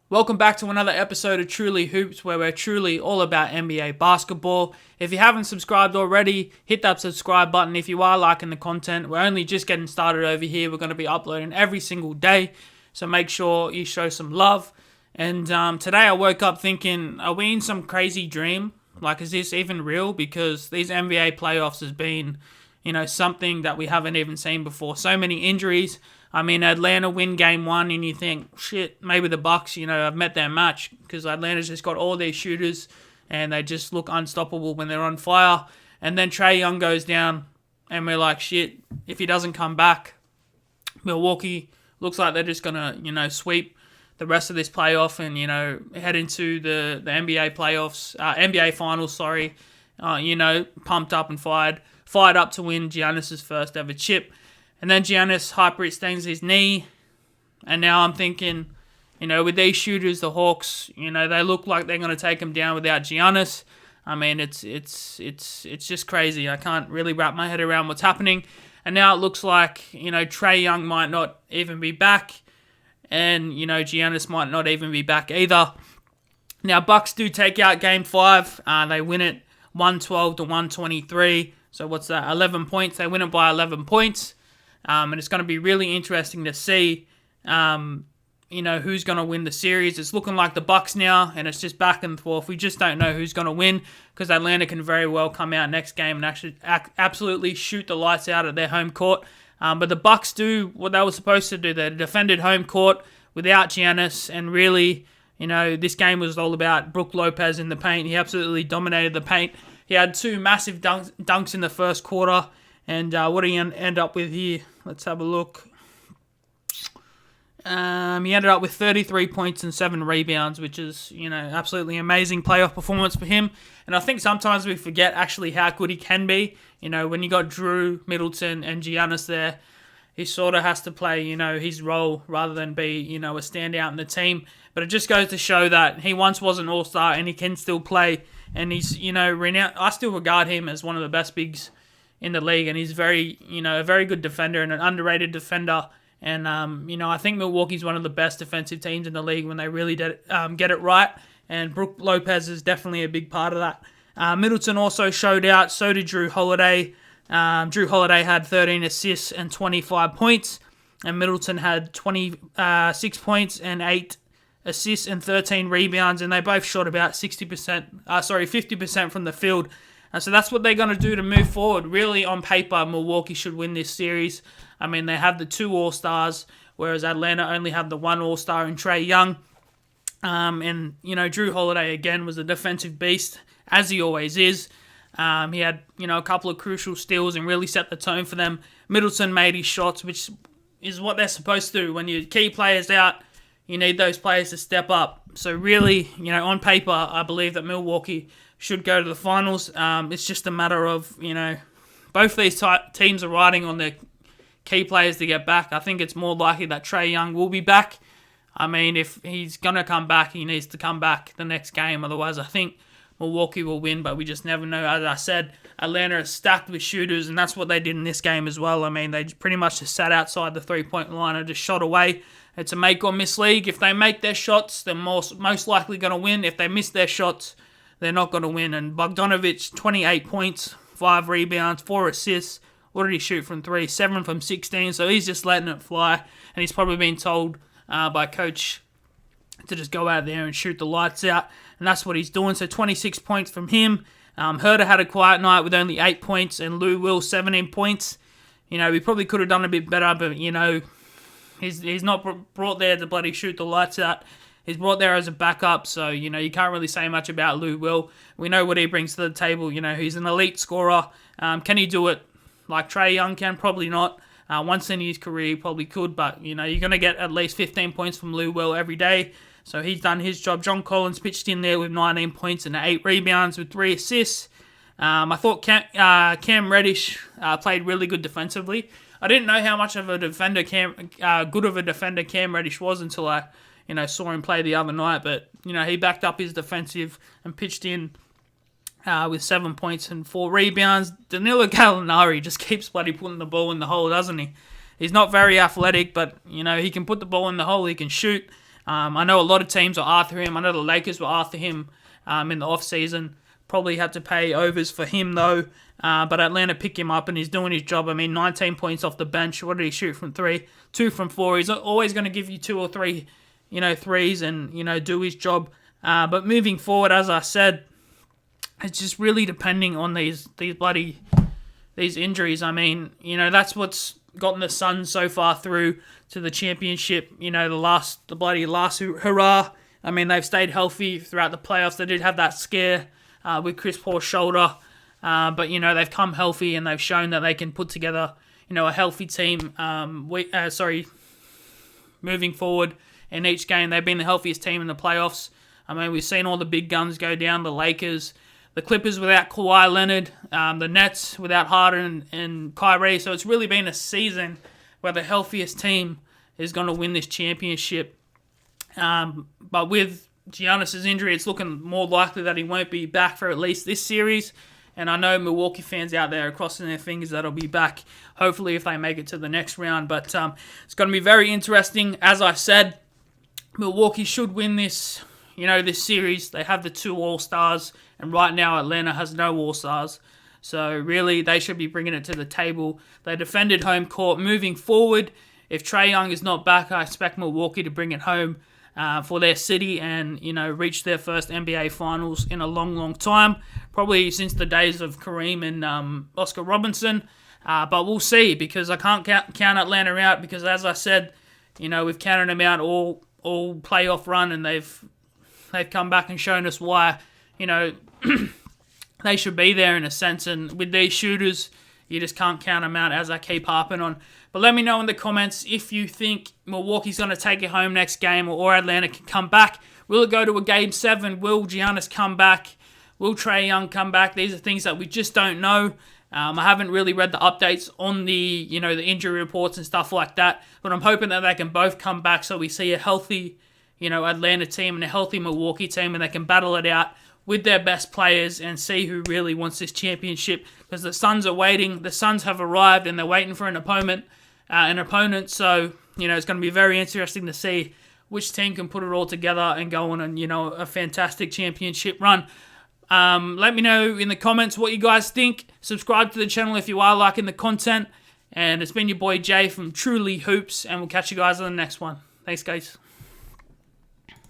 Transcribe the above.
Welcome back to another episode of Truly Hoops, where we're truly all about NBA basketball. If you haven't subscribed already, hit that subscribe button. If you are liking the content, we're only just getting started over here. We're going to be uploading every single day, so make sure you show some love. And today I woke up thinking, are we in some crazy dream? Like, is this even real? Because these NBA playoffs has been, something that we haven't even seen before. So many injuries. I mean, Atlanta win game one, and you think, shit, maybe the Bucks, have met their match, because Atlanta's just got all these shooters, and they just look unstoppable when they're on fire. And then Trae Young goes down, and we're like, shit, if he doesn't come back, Milwaukee looks like they're just going to, sweep the rest of this playoff and, head into the NBA playoffs, NBA finals, pumped up and fired up to win Giannis' first ever chip. And then Giannis hyperextends his knee. And now I'm thinking, with these shooters, the Hawks, they look like they're going to take him down without Giannis. I mean, it's just crazy. I can't really wrap my head around what's happening. And now it looks like, Trae Young might not even be back. And, Giannis might not even be back either. Now, Bucks do take out Game 5. They win it 112 to 123. So what's that? 11 points. They win it by 11 points. And it's going to be really interesting to see, who's going to win the series. It's looking like the Bucks now, and it's just back and forth. We just don't know who's going to win, because Atlanta can very well come out next game and actually absolutely shoot the lights out at their home court. But the Bucks do what they were supposed to do. They defended home court without Giannis, and really, this game was all about Brook Lopez in the paint. He absolutely dominated the paint. He had two massive dunks in the first quarter. And what did he end up with here? Let's have a look. He ended up with 33 points and 7 rebounds, which is, absolutely amazing playoff performance for him. And I think sometimes we forget actually how good he can be. When you got Drew, Middleton, and Giannis there, he sort of has to play, his role rather than be, a standout in the team. But it just goes to show that he once was an all-star and he can still play. And he's, renowned. I still regard him as one of the best bigs in the league, and he's very, a very good defender and an underrated defender. And, I think Milwaukee's one of the best defensive teams in the league when they really get it right. And Brook Lopez is definitely a big part of that. Middleton also showed out. So did Drew Holiday. Drew Holiday had 13 assists and 25 points. And Middleton had 26 points and 8 assists and 13 rebounds. And they both shot about 50% from the field. So that's what they're going to do to move forward. Really, on paper, Milwaukee should win this series. I mean, they have the 2 All-Stars, whereas Atlanta only have the 1 All-Star in Trae Young. And, Drew Holiday, again, was a defensive beast, as he always is. He had, a couple of crucial steals and really set the tone for them. Middleton made his shots, which is what they're supposed to do. When your key players out, you need those players to step up. So really, on paper, I believe that Milwaukee should go to the finals. It's just a matter of, both these teams are riding on their key players to get back. I think it's more likely that Trae Young will be back. I mean, if he's going to come back, he needs to come back the next game. Otherwise, I think Milwaukee will win, but we just never know. As I said, Atlanta is stacked with shooters, and that's what they did in this game as well. I mean, they pretty much just sat outside the three-point line and just shot away. It's a make-or-miss league. If they make their shots, they're most likely going to win. If they miss their shots, they're not going to win. And Bogdanovic, 28 points, 5 rebounds, 4 assists. What did he shoot from 3? 7 from 16. So he's just letting it fly. And he's probably been told by coach to just go out there and shoot the lights out. And that's what he's doing. So 26 points from him. Herder had a quiet night with only 8 points. And Lou Will, 17 points. We probably could have done a bit better. But, he's not brought there to bloody shoot the lights out. He's brought there as a backup, so, you can't really say much about Lou Will. We know what he brings to the table. He's an elite scorer. Can he do it like Trae Young can? Probably not. Once in his career, he probably could, but, you're going to get at least 15 points from Lou Will every day. So he's done his job. John Collins pitched in there with 19 points and 8 rebounds with 3 assists. I thought Cam Reddish played really good defensively. I didn't know how much of a defender good of a defender Cam Reddish was until I saw him play the other night, but, he backed up his defensive and pitched in with 7 points and 4 rebounds. Danilo Gallinari just keeps bloody putting the ball in the hole, doesn't he? He's not very athletic, but, he can put the ball in the hole, he can shoot. I know a lot of teams are after him. I know the Lakers were after him in the offseason. Probably had to pay overs for him, though. But Atlanta picked him up, and he's doing his job. I mean, 19 points off the bench. What did he shoot from 3? 2 from 4. He's always going to give you 2 or 3, threes and, do his job. But moving forward, as I said, it's just really depending on these injuries. I mean, that's what's gotten the Suns so far through to the championship. The bloody last hurrah. I mean, they've stayed healthy throughout the playoffs. They did have that scare with Chris Paul's shoulder. But, they've come healthy and they've shown that they can put together, a healthy team. Moving forward in each game, they've been the healthiest team in the playoffs. I mean, we've seen all the big guns go down, the Lakers, the Clippers without Kawhi Leonard, the Nets without Harden and Kyrie. So it's really been a season where the healthiest team is going to win this championship. But with Giannis' injury, it's looking more likely that he won't be back for at least this series. And I know Milwaukee fans out there are crossing their fingers that he'll be back, hopefully, if they make it to the next round. But it's going to be very interesting. As I said, Milwaukee should win this series. They have the 2 All-Stars, and right now Atlanta has no All-Stars. So really, they should be bringing it to the table. They defended home court. Moving forward, if Trae Young is not back, I expect Milwaukee to bring it home for their city and, reach their first NBA Finals in a long, long time. Probably since the days of Kareem and Oscar Robinson. But we'll see, because I can't count Atlanta out, because as I said, we've counted them out all playoff run, and they've come back and shown us why, they should be there in a sense. And with these shooters, you just can't count them out, as I keep harping on. But let me know in the comments if you think Milwaukee's going to take it home next game, or Atlanta can come back. Will it go to a Game 7? Will Giannis come back? Will Trae Young come back? These are things that we just don't know. I haven't really read the updates on the injury reports and stuff like that. But I'm hoping that they can both come back, so we see a healthy, Atlanta team and a healthy Milwaukee team, and they can battle it out with their best players and see who really wants this championship. Because the Suns are waiting. The Suns have arrived, and they're waiting for an opponent. So, it's going to be very interesting to see which team can put it all together and go on a fantastic championship run. Let me know in the comments what you guys think. Subscribe to the channel if you are liking the content. And it's been your boy Jay from Truly Hoops, and we'll catch you guys on the next one. Thanks, guys.